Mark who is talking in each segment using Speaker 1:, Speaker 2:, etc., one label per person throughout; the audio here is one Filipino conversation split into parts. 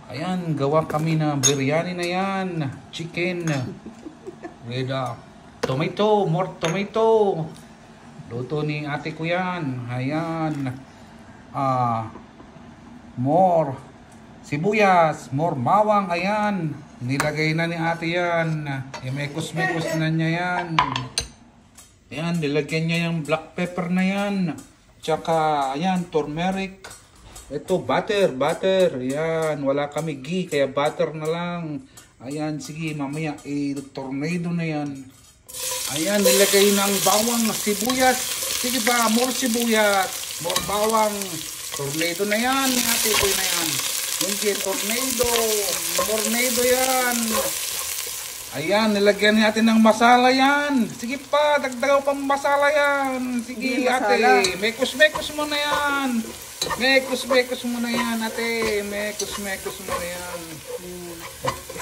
Speaker 1: Ayan, gawa kami na biryani na yan. Chicken. With tomato, more tomato. Luto ni ate ko yan. Ayan. More sibuyas, more bawang. Ayan. Nilagay na ni ate yan. Imekos-mekos na niya yan. Ayan, nilagyan niya yung black pepper na yan. Tsaka, ayan, turmeric. Ito, butter. Ayan, wala kami ghee, kaya butter na lang. Ayan, sige, mamaya, tornado na yan. Ayan, nilagay ng bawang, sibuyas. Sige ba, more sibuyas, more bawang. Tornado na yan, ate ko na yan. Yung tornado yan. Ayan, nilagyan natin ng masala yan. Sige pa, dagdagaw pang masala yan. Sige, ate, mekos-mekos mo na yan. Mekos mo na yan, ate. Mekos mo na yan.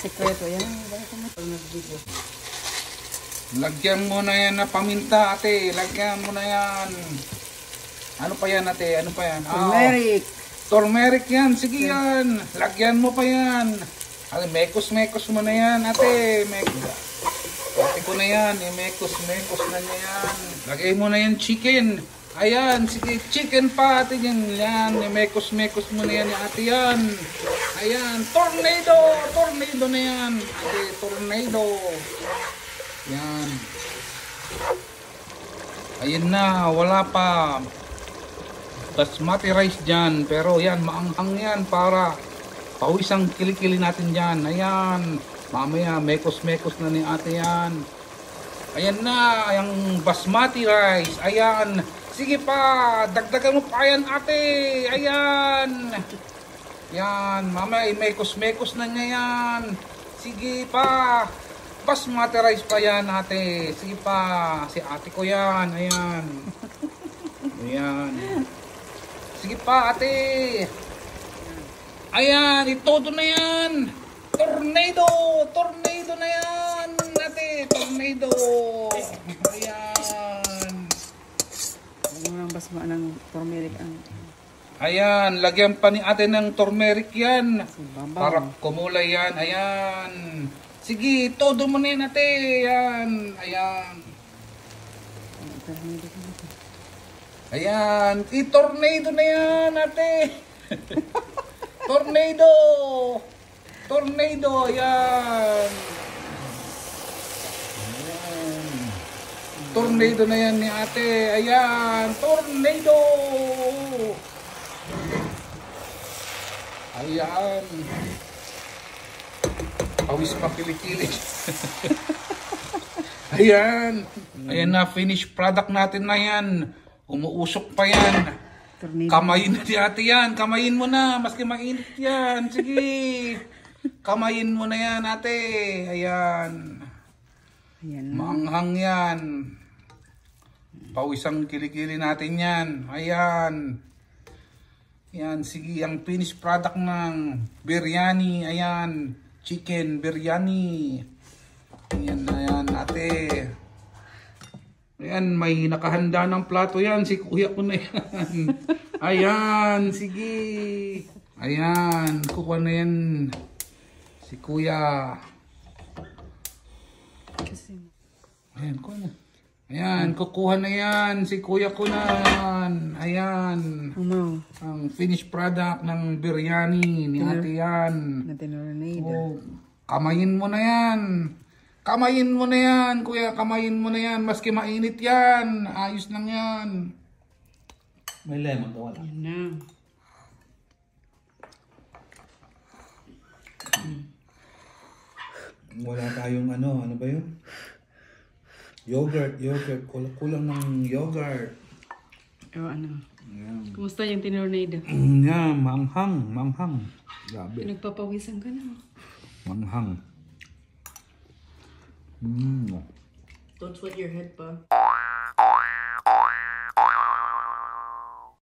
Speaker 2: Sekreto yan.
Speaker 1: Lagyan mo na yan na paminta, ate. Lagyan mo na yan. Ano pa yan, ate? Ano pa yan?
Speaker 2: Turmeric.
Speaker 1: Turmeric yan. Sige yan. Lagyan mo pa yan. Mekos mo na yan, ate. Ate ko na yan. Mekos na niya yan. Lagay mo na yan chicken. Ayan, sige, chicken pa ate yan, mekos mo na yan, ate yan. Ayan, tornado na yan, ate, tornado. Yan. Ayan na, wala pa. Basmati rice dyan, pero yan, maanghang yan para pawisang kilikili natin dyan. Ayan, mamaya, mekos na ni ate yan. Ayan na, yung basmati rice, ayan. Sige pa, dagdagan mo pa yan, ate. Ayan. Yan, mamaya mekos na niya yan. Sige pa. Basmati rice pa yan, ate. Sige pa. Si ate ko yan. Ayan. Ayan. Sige pa, ate. Ayan, itodo na yan. Tornado na yan, ate. Tornado. Ayan.
Speaker 2: Basma ng turmeric ang...
Speaker 1: Ayan, lagyan pa ni ate ng turmeric yan. Para kumulay yan. Ayan. Sige, todo mo na yan, ate. Ayan. Ayan. I-tornado na yan, ate. Tornado. Ayan. Tornado na yan ni ate. Ayan. Tornado. Ayan. Pawis pa kilikili. Ayan. Ayan na. Finished product natin na yan. Umuusok pa yan.
Speaker 2: Tornado.
Speaker 1: Kamayin na ni ate yan. Kamayin mo na. Maski mainit yan. Sige. Kamayin mo na yan, ate. Ayan. Maanghang yan. Pawisang kilikili natin yan. Ayan. Ayan, sige. Ang finished product ng biryani. Ayan. Chicken biryani. Ayan, ate. Ayan, may nakahanda ng plato yan. Si kuya ko na yan. Ayan, sige. Ayan, kuha na yan. Si kuya. Ayan, kuha na. Ayan, kukuha na yan. Si kuya ko na yan. Ayan. Ang finished product ng biryani ni ate yan. Oh, kamayin mo na yan. Kamayin mo na yan, kuya. Kamayin mo na yan. Maski mainit yan. Ayos lang yan.
Speaker 3: May lemon ka wala?
Speaker 2: Yan na.
Speaker 3: Wala tayong ano ba yun? Yogurt. Kulang ng yogurt.
Speaker 2: Ano?
Speaker 3: Yan.
Speaker 2: Kumusta yung tinornado?
Speaker 1: Yan, manghang. Grabe.
Speaker 2: Nagpapawisan ka na.
Speaker 1: Manghang.
Speaker 2: Don't sweat your head pa.